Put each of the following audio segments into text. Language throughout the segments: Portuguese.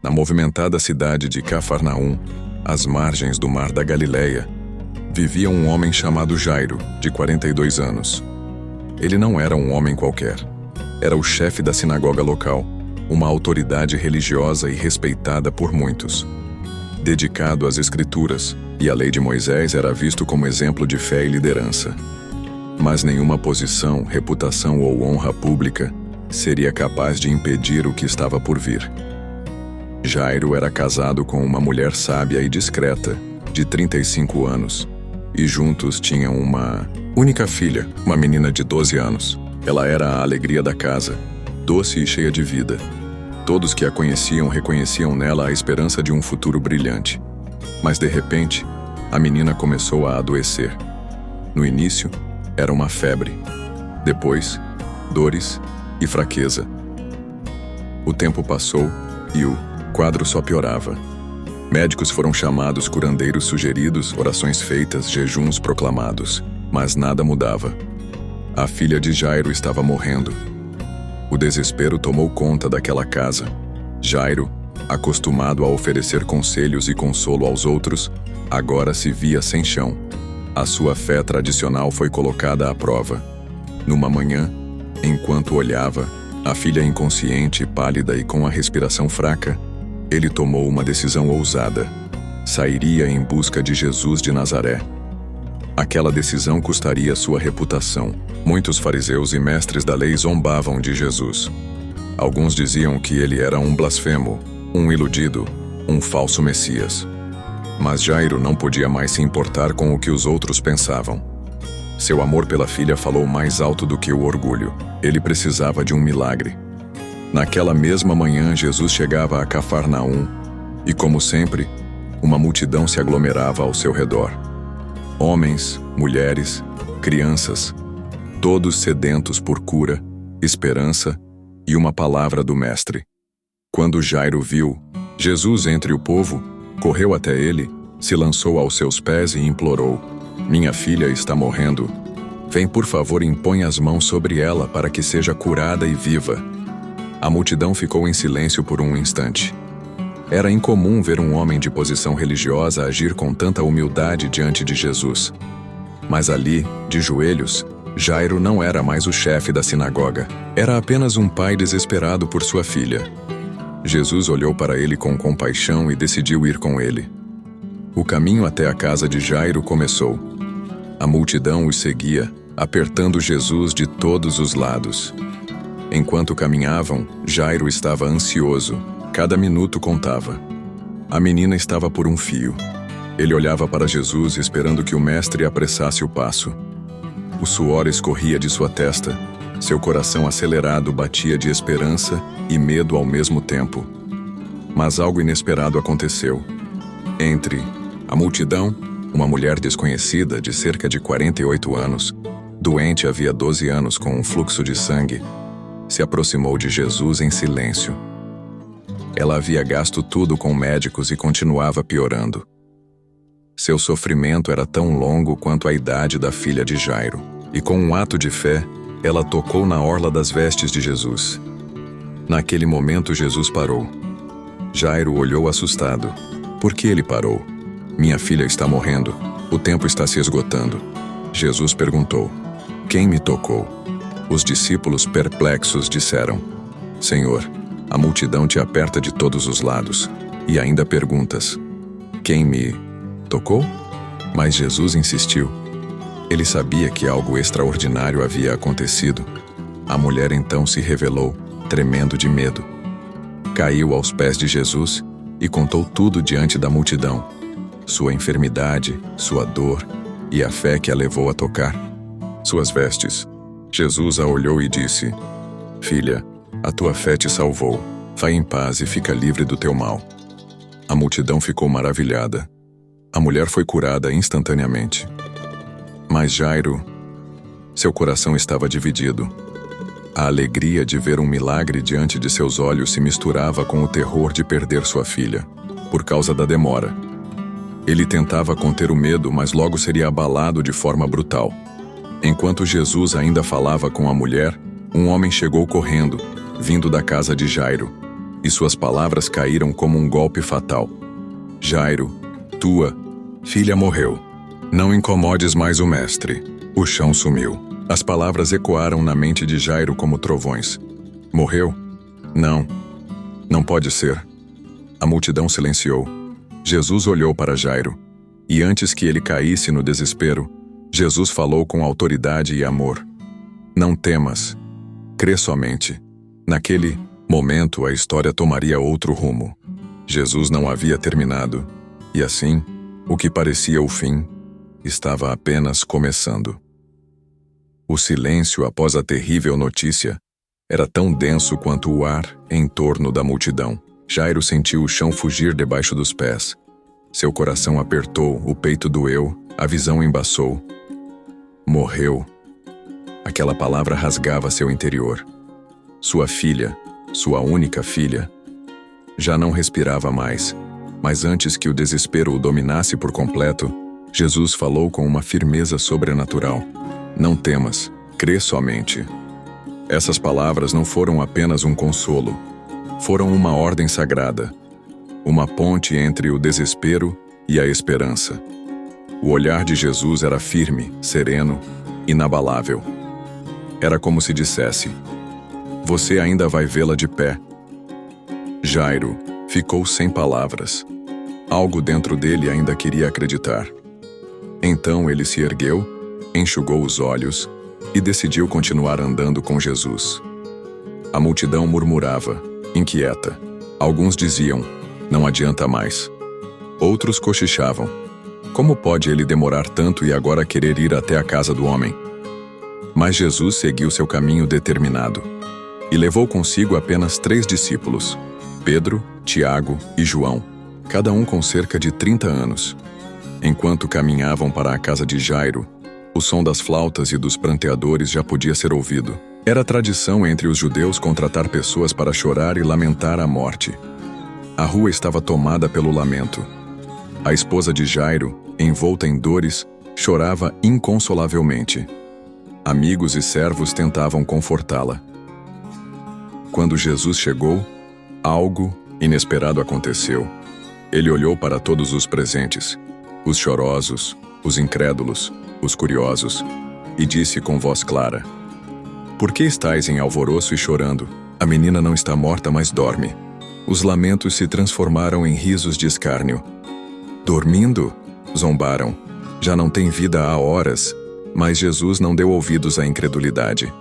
Na movimentada cidade de Cafarnaum, às margens do mar da Galileia, vivia um homem chamado Jairo, de 42 anos. Ele não era um homem qualquer. Era o chefe da sinagoga local, uma autoridade religiosa e respeitada por muitos. Dedicado às Escrituras e à lei de Moisés, era visto como exemplo de fé e liderança. Mas nenhuma posição, reputação ou honra pública seria capaz de impedir o que estava por vir. Jairo era casado com uma mulher sábia e discreta, de 35 anos, e juntos tinham uma única filha, uma menina de 12 anos. Ela era a alegria da casa, doce e cheia de vida. Todos que a conheciam reconheciam nela a esperança de um futuro brilhante. Mas de repente, a menina começou a adoecer. No início, era uma febre. Depois, dores e fraqueza. O tempo passou e o quadro só piorava. Médicos foram chamados, curandeiros sugeridos, orações feitas, jejuns proclamados, mas nada mudava. A filha de Jairo estava morrendo. O desespero tomou conta daquela casa. Jairo, acostumado a oferecer conselhos e consolo aos outros, agora se via sem chão. A sua fé tradicional foi colocada à prova. Numa manhã, enquanto olhava a filha inconsciente, pálida e com a respiração fraca, ele tomou uma decisão ousada. Sairia em busca de Jesus de Nazaré. Aquela decisão custaria sua reputação. Muitos fariseus e mestres da lei zombavam de Jesus. Alguns diziam que ele era um blasfemo, um iludido, um falso Messias. Mas Jairo não podia mais se importar com o que os outros pensavam. Seu amor pela filha falou mais alto do que o orgulho. Ele precisava de um milagre. Naquela mesma manhã, Jesus chegava a Cafarnaum e, como sempre, uma multidão se aglomerava ao seu redor. Homens, mulheres, crianças, todos sedentos por cura, esperança e uma palavra do Mestre. Quando Jairo viu Jesus entre o povo, correu até ele, se lançou aos seus pés e implorou: "Minha filha está morrendo. Vem, por favor, e impõe as mãos sobre ela para que seja curada e viva." A multidão ficou em silêncio por um instante. Era incomum ver um homem de posição religiosa agir com tanta humildade diante de Jesus. Mas ali, de joelhos, Jairo não era mais o chefe da sinagoga. Era apenas um pai desesperado por sua filha. Jesus olhou para ele com compaixão e decidiu ir com ele. O caminho até a casa de Jairo começou. A multidão os seguia, apertando Jesus de todos os lados. Enquanto caminhavam, Jairo estava ansioso. Cada minuto contava. A menina estava por um fio. Ele olhava para Jesus esperando que o mestre apressasse o passo. O suor escorria de sua testa. Seu coração acelerado batia de esperança e medo ao mesmo tempo. Mas algo inesperado aconteceu. Entre a multidão, uma mulher desconhecida de cerca de 48 anos, doente havia 12 anos com um fluxo de sangue, se aproximou de Jesus em silêncio. Ela havia gasto tudo com médicos e continuava piorando. Seu sofrimento era tão longo quanto a idade da filha de Jairo. E com um ato de fé, ela tocou na orla das vestes de Jesus. Naquele momento, Jesus parou. Jairo olhou assustado. Por que ele parou? "Minha filha está morrendo. O tempo está se esgotando." Jesus perguntou: "Quem me tocou?" Os discípulos perplexos disseram: "Senhor, a multidão te aperta de todos os lados, e ainda perguntas: quem me tocou?" Mas Jesus insistiu. Ele sabia que algo extraordinário havia acontecido. A mulher então se revelou, tremendo de medo. Caiu aos pés de Jesus e contou tudo diante da multidão. Sua enfermidade, sua dor e a fé que a levou a tocar suas vestes. Jesus a olhou e disse: "Filha, a tua fé te salvou. Vai em paz e fica livre do teu mal." A multidão ficou maravilhada. A mulher foi curada instantaneamente. Mas Jairo, seu coração estava dividido. A alegria de ver um milagre diante de seus olhos se misturava com o terror de perder sua filha, por causa da demora. Ele tentava conter o medo, mas logo seria abalado de forma brutal. Enquanto Jesus ainda falava com a mulher, um homem chegou correndo, vindo da casa de Jairo. e suas palavras caíram como um golpe fatal. Jairo, tua filha morreu. Não incomodes mais o mestre. O chão sumiu. As palavras ecoaram na mente de Jairo como trovões. Morreu? Não. Não pode ser. A multidão silenciou. Jesus olhou para Jairo, e antes que ele caísse no desespero, Jesus falou com autoridade e amor. Não temas. Crê somente. Naquele momento, a história tomaria outro rumo. Jesus não havia terminado, e assim, o que parecia o fim, estava apenas começando. O silêncio após a terrível notícia era tão denso quanto o ar em torno da multidão. Jairo sentiu o chão fugir debaixo dos pés. Seu coração apertou, o peito doeu, a visão embaçou. Morreu. Aquela palavra rasgava seu interior. Sua filha, sua única filha, já não respirava mais, mas antes que o desespero o dominasse por completo, Jesus falou com uma firmeza sobrenatural. Não temas, crê somente. Essas palavras não foram apenas um consolo, foram uma ordem sagrada, uma ponte entre o desespero e a esperança. O olhar de Jesus era firme, sereno, inabalável. Era como se dissesse: você ainda vai vê-la de pé. Jairo ficou sem palavras. Algo dentro dele ainda queria acreditar. Então ele se ergueu, enxugou os olhos e decidiu continuar andando com Jesus. A multidão murmurava, inquieta. Alguns diziam: não adianta mais. Outros cochichavam: como pode ele demorar tanto e agora querer ir até a casa do homem? Mas Jesus seguiu seu caminho determinado e levou consigo apenas 3 discípulos: Pedro, Tiago e João, cada um com cerca de 30 anos. Enquanto caminhavam para a casa de Jairo, o som das flautas e dos pranteadores já podia ser ouvido. Era tradição entre os judeus contratar pessoas para chorar e lamentar a morte. A rua estava tomada pelo lamento. A esposa de Jairo, envolta em dores, chorava inconsolavelmente. Amigos e servos tentavam confortá-la. Quando Jesus chegou, algo inesperado aconteceu. Ele olhou para todos os presentes, os chorosos, os incrédulos, os curiosos, e disse com voz clara: por que estáis em alvoroço e chorando? A menina não está morta, mas dorme. Os lamentos se transformaram em risos de escárnio. Dormindo? Zombaram. Já não tem vida há horas. Mas Jesus não deu ouvidos à incredulidade.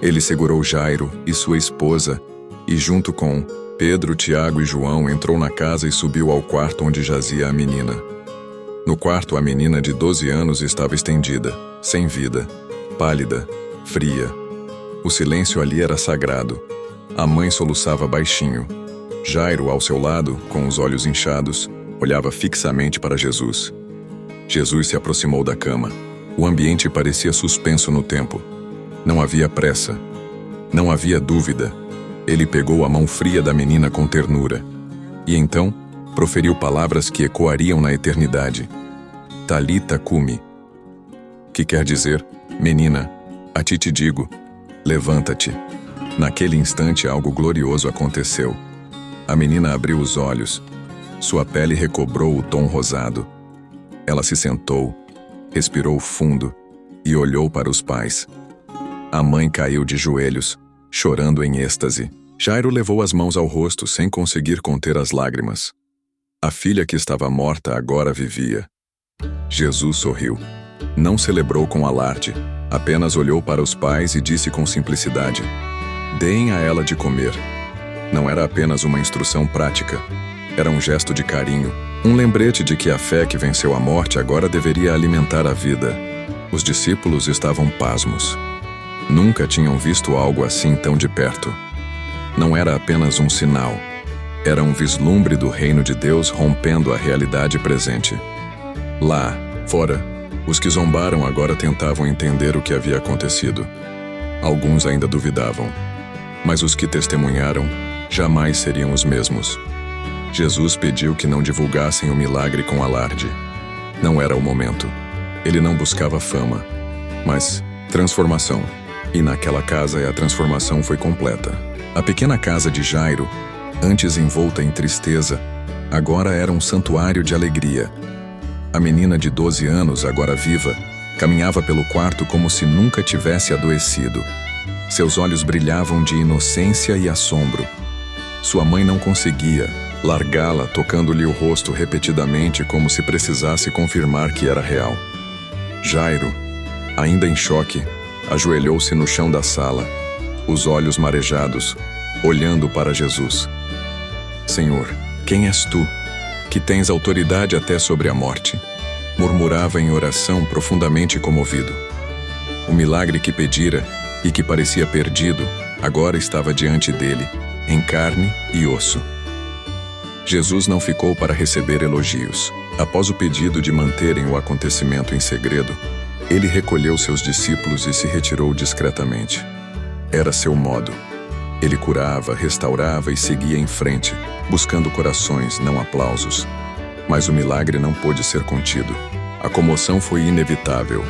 Ele segurou Jairo e sua esposa, e junto com Pedro, Tiago e João entrou na casa e subiu ao quarto onde jazia a menina. No quarto, a menina de 12 anos estava estendida, sem vida, pálida, fria. O silêncio ali era sagrado. A mãe soluçava baixinho. Jairo, ao seu lado, com os olhos inchados, olhava fixamente para Jesus. Jesus se aproximou da cama. O ambiente parecia suspenso no tempo. Não havia pressa. Não havia dúvida. Ele pegou a mão fria da menina com ternura. E então, proferiu palavras que ecoariam na eternidade. Talita cumi. Que quer dizer: menina, a ti te digo, levanta-te. Naquele instante algo glorioso aconteceu. A menina abriu os olhos. Sua pele recobrou o tom rosado. Ela se sentou, respirou fundo e olhou para os pais. A mãe caiu de joelhos, chorando em êxtase. Jairo levou as mãos ao rosto sem conseguir conter as lágrimas. A filha que estava morta agora vivia. Jesus sorriu. Não celebrou com alarde, apenas olhou para os pais e disse com simplicidade: deem a ela de comer. Não era apenas uma instrução prática. Era um gesto de carinho, um lembrete de que a fé que venceu a morte agora deveria alimentar a vida. Os discípulos estavam pasmos. Nunca tinham visto algo assim tão de perto. Não era apenas um sinal. Era um vislumbre do reino de Deus rompendo a realidade presente. Lá, fora, os que zombaram agora tentavam entender o que havia acontecido. Alguns ainda duvidavam. Mas os que testemunharam jamais seriam os mesmos. Jesus pediu que não divulgassem o milagre com alarde. Não era o momento. Ele não buscava fama, mas transformação. E naquela casa a transformação foi completa. A pequena casa de Jairo Antes envolta em tristeza, agora era um santuário de alegria. A menina de 12 anos, agora viva, caminhava pelo quarto como se nunca tivesse adoecido. Seus olhos brilhavam de inocência e assombro. Sua mãe não conseguia largá-la, tocando-lhe o rosto repetidamente como se precisasse confirmar que era real. Jairo, ainda em choque, ajoelhou-se no chão da sala, os olhos marejados, olhando para Jesus. Senhor, quem és tu, que tens autoridade até sobre a morte? Murmurava em oração, profundamente comovido. O milagre que pedira e que parecia perdido, agora estava diante dele, em carne e osso. Jesus não ficou para receber elogios. Após o pedido de manterem o acontecimento em segredo, ele recolheu seus discípulos e se retirou discretamente. Era seu modo. Ele curava, restaurava e seguia em frente, buscando corações, não aplausos. Mas o milagre não pôde ser contido. A comoção foi inevitável.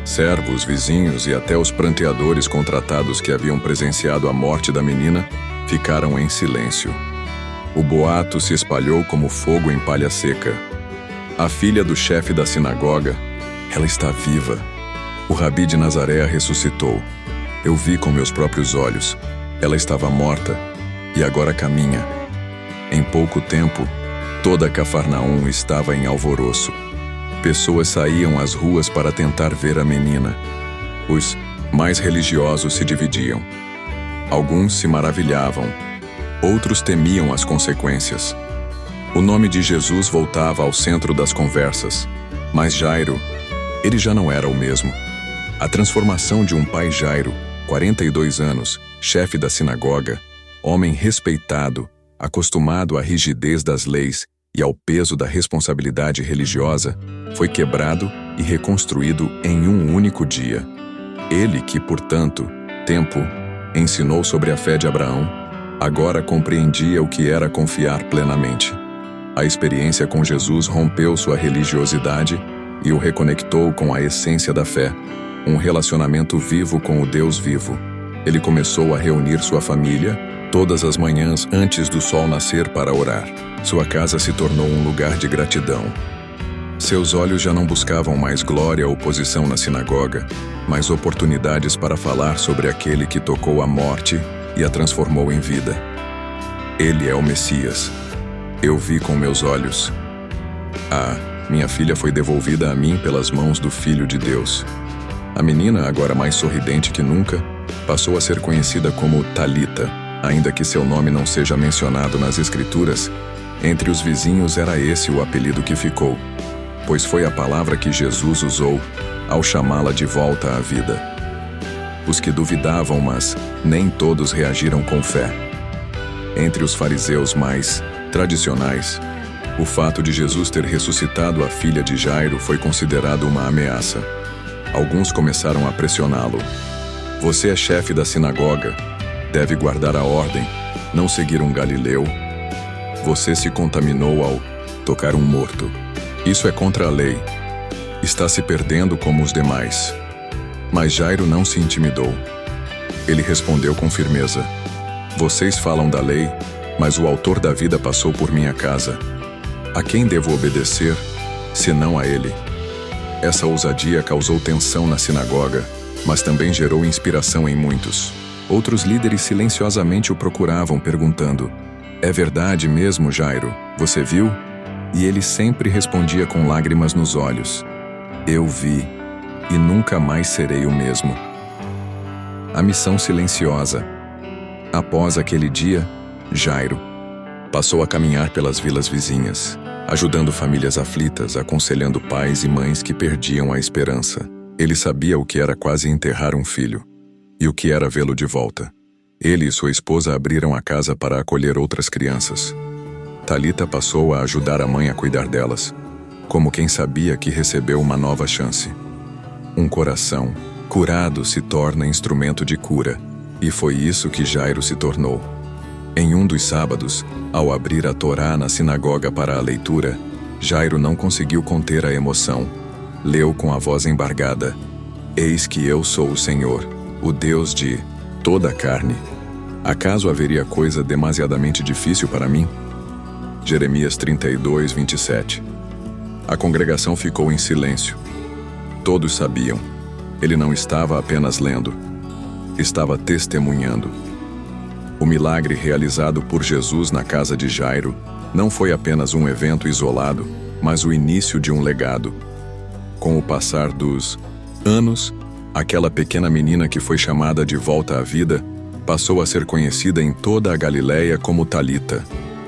Servos, vizinhos e até os pranteadores contratados que haviam presenciado a morte da menina ficaram em silêncio. O boato se espalhou como fogo em palha seca. A filha do chefe da sinagoga, ela está viva. O rabi de Nazaré a ressuscitou. Eu vi com meus próprios olhos. Ela estava morta e agora caminha. Em pouco tempo, toda Cafarnaum estava em alvoroço. Pessoas saíam às ruas para tentar ver a menina. Os mais religiosos se dividiam. Alguns se maravilhavam, outros temiam as consequências. O nome de Jesus voltava ao centro das conversas, mas Jairo, ele já não era o mesmo. A transformação de um pai Jairo, 42 anos, chefe da sinagoga, homem respeitado, acostumado à rigidez das leis e ao peso da responsabilidade religiosa, foi quebrado e reconstruído em um único dia. Ele que, por tanto tempo, ensinou sobre a fé de Abraão, agora compreendia o que era confiar plenamente. A experiência com Jesus rompeu sua religiosidade e o reconectou com a essência da fé, um relacionamento vivo com o Deus vivo. Ele começou a reunir sua família todas as manhãs antes do sol nascer para orar. Sua casa se tornou um lugar de gratidão. Seus olhos já não buscavam mais glória ou posição na sinagoga, mas oportunidades para falar sobre aquele que tocou a morte e a transformou em vida. Ele é o Messias. Eu vi com meus olhos. Minha filha foi devolvida a mim pelas mãos do Filho de Deus. A menina, agora mais sorridente que nunca, passou a ser conhecida como Talita, ainda que seu nome não seja mencionado nas Escrituras. Entre os vizinhos era esse o apelido que ficou, pois foi a palavra que Jesus usou ao chamá-la de volta à vida. Os que duvidavam, mas nem todos reagiram com fé. Entre os fariseus mais tradicionais, o fato de Jesus ter ressuscitado a filha de Jairo foi considerado uma ameaça. Alguns começaram a pressioná-lo. Você é chefe da sinagoga, deve guardar a ordem, não seguir um galileu. Você se contaminou ao tocar um morto. Isso é contra a lei. Está se perdendo como os demais. Mas Jairo não se intimidou. Ele respondeu com firmeza: Vocês falam da lei, mas o autor da vida passou por minha casa. A quem devo obedecer, senão a ele? Essa ousadia causou tensão na sinagoga, mas também gerou inspiração em muitos. Outros líderes silenciosamente o procuravam, perguntando: É verdade mesmo, Jairo? Você viu? E ele sempre respondia com lágrimas nos olhos: Eu vi, e nunca mais serei o mesmo. A missão silenciosa. Após aquele dia, Jairo passou a caminhar pelas vilas vizinhas, ajudando famílias aflitas, aconselhando pais e mães que perdiam a esperança. Ele sabia o que era quase enterrar um filho, e o que era vê-lo de volta. Ele e sua esposa abriram a casa para acolher outras crianças. Talita passou a ajudar a mãe a cuidar delas, como quem sabia que recebeu uma nova chance. Um coração curado se torna instrumento de cura, e foi isso que Jairo se tornou. Em um dos sábados, ao abrir a Torá na sinagoga para a leitura, Jairo não conseguiu conter a emoção. Leu com a voz embargada: Eis que eu sou o Senhor, o Deus de toda a carne. Acaso haveria coisa demasiadamente difícil para mim? Jeremias 32, 27. A congregação ficou em silêncio. Todos sabiam. Ele não estava apenas lendo. Estava testemunhando. O milagre realizado por Jesus na casa de Jairo não foi apenas um evento isolado, mas o início de um legado. Com o passar dos anos, aquela pequena menina que foi chamada de volta à vida passou a ser conhecida em toda a Galileia como Talita,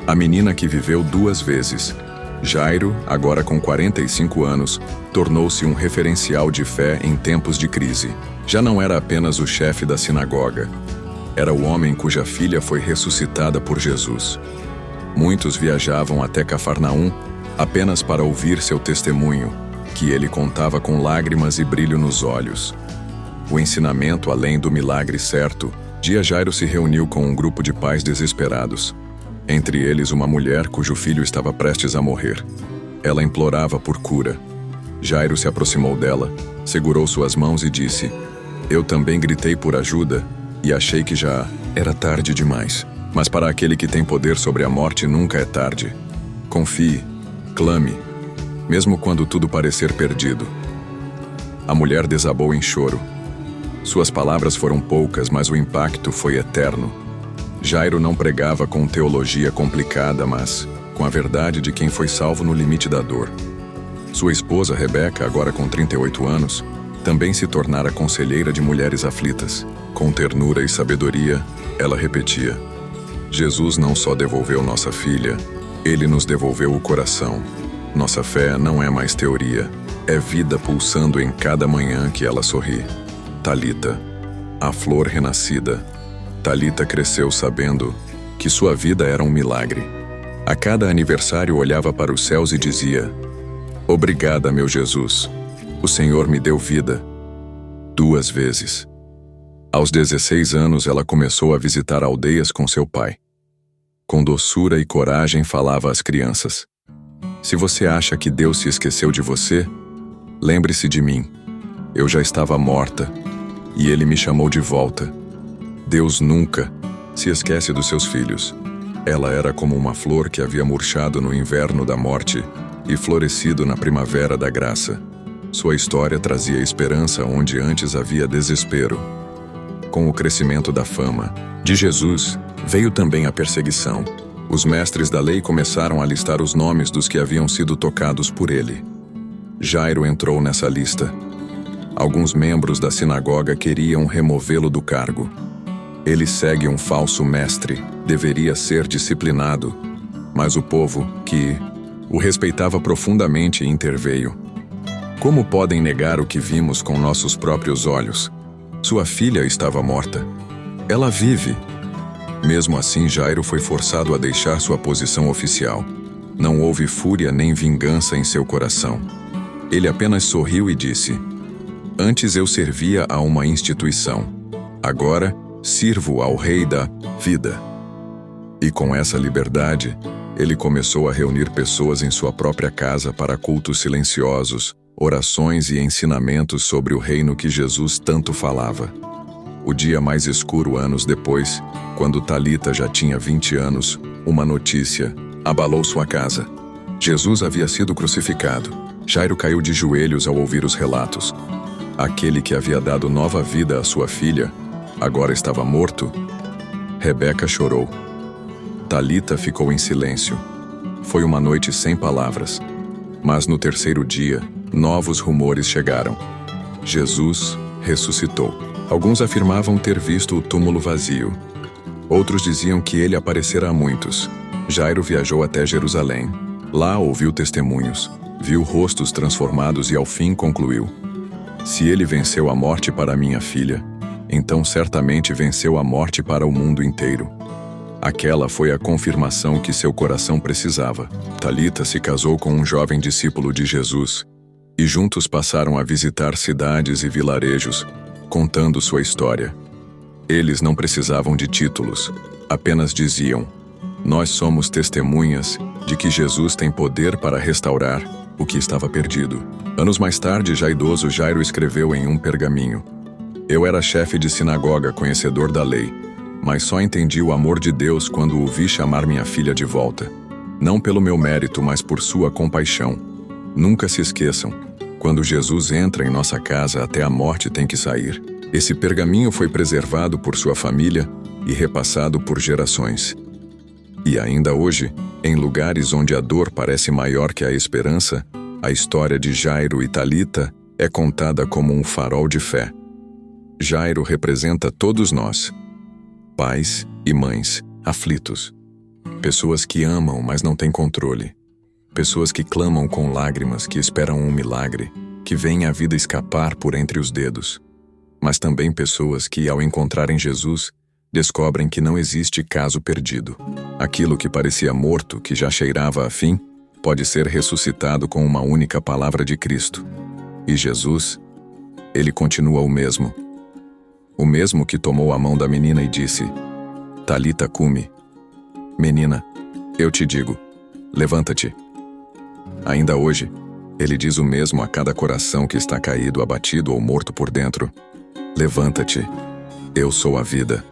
a menina que viveu 2 vezes. Jairo, agora com 45 anos, tornou-se um referencial de fé em tempos de crise. Já não era apenas o chefe da sinagoga. Era o homem cuja filha foi ressuscitada por Jesus. Muitos viajavam até Cafarnaum apenas para ouvir seu testemunho, que ele contava com lágrimas e brilho nos olhos. O ensinamento além do milagre certo, Jairo se reuniu com um grupo de pais desesperados. Entre eles uma mulher cujo filho estava prestes a morrer. Ela implorava por cura. Jairo se aproximou dela, segurou suas mãos e disse: "Eu também gritei por ajuda e achei que já era tarde demais. Mas para aquele que tem poder sobre a morte nunca é tarde. Confie, clame, mesmo quando tudo parecer perdido." A mulher desabou em choro. Suas palavras foram poucas, mas o impacto foi eterno. Jairo não pregava com teologia complicada, mas com a verdade de quem foi salvo no limite da dor. Sua esposa, Rebeca, agora com 38 anos, também se tornara conselheira de mulheres aflitas. Com ternura e sabedoria, ela repetia: "Jesus não só devolveu nossa filha, ele nos devolveu o coração. Nossa fé não é mais teoria, é vida pulsando em cada manhã que ela sorri." Talita, a flor renascida. Talita cresceu sabendo que sua vida era um milagre. A cada aniversário olhava para os céus e dizia: "Obrigada, meu Jesus. O Senhor me deu vida." 2 vezes. Aos 16 anos, ela começou a visitar aldeias com seu pai. Com doçura e coragem falava às crianças: "Se você acha que Deus se esqueceu de você, lembre-se de mim. Eu já estava morta e ele me chamou de volta. Deus nunca se esquece dos seus filhos." Ela era como uma flor que havia murchado no inverno da morte e florescido na primavera da graça. Sua história trazia esperança onde antes havia desespero. Com o crescimento da fama de Jesus, veio também a perseguição. Os mestres da lei começaram a listar os nomes dos que haviam sido tocados por ele. Jairo entrou nessa lista. Alguns membros da sinagoga queriam removê-lo do cargo. "Ele segue um falso mestre, deveria ser disciplinado." Mas o povo, que o respeitava profundamente, interveio. "Como podem negar o que vimos com nossos próprios olhos? Sua filha estava morta. Ela vive." Mesmo assim, Jairo foi forçado a deixar sua posição oficial. Não houve fúria nem vingança em seu coração. Ele apenas sorriu e disse: "Antes eu servia a uma instituição. Agora sirvo ao Rei da vida." E com essa liberdade, ele começou a reunir pessoas em sua própria casa para cultos silenciosos, orações e ensinamentos sobre o reino que Jesus tanto falava. O dia mais escuro anos depois, quando Talita já tinha 20 anos, uma notícia abalou sua casa. Jesus havia sido crucificado. Jairo caiu de joelhos ao ouvir os relatos. Aquele que havia dado nova vida à sua filha, agora estava morto. Rebeca chorou. Talita ficou em silêncio. Foi uma noite sem palavras. Mas no 3º dia, novos rumores chegaram. Jesus ressuscitou. Alguns afirmavam ter visto o túmulo vazio. Outros diziam que ele aparecera a muitos. Jairo viajou até Jerusalém. Lá ouviu testemunhos, viu rostos transformados e ao fim concluiu: "Se ele venceu a morte para minha filha, então certamente venceu a morte para o mundo inteiro." Aquela foi a confirmação que seu coração precisava. Talita se casou com um jovem discípulo de Jesus, e juntos passaram a visitar cidades e vilarejos, contando sua história. Eles não precisavam de títulos, apenas diziam: "Nós somos testemunhas de que Jesus tem poder para restaurar o que estava perdido." Anos mais tarde, já idoso, Jairo escreveu em um pergaminho: "Eu era chefe de sinagoga, conhecedor da lei. mas só entendi o amor de Deus quando o vi chamar minha filha de volta. Não pelo meu mérito, mas por sua compaixão. Nunca se esqueçam, quando Jesus entra em nossa casa, até a morte tem que sair. Esse pergaminho foi preservado por sua família e repassado por gerações. E ainda hoje, em lugares onde a dor parece maior que a esperança, a história de Jairo e Talita é contada como um farol de fé. Jairo representa todos nós, pais e mães aflitos, pessoas que amam, mas não têm controle, pessoas que clamam com lágrimas, que esperam um milagre, que veem a vida escapar por entre os dedos, mas também pessoas que, ao encontrarem Jesus, descobrem que não existe caso perdido. Aquilo que parecia morto, que já cheirava a fim, pode ser ressuscitado com uma única palavra de Cristo. E Jesus, ele continua o mesmo que tomou a mão da menina e disse: Talita cumi. Menina, eu te digo, levanta-te. Ainda hoje, ele diz o mesmo a cada coração que está caído, abatido ou morto por dentro: levanta-te, eu sou a vida.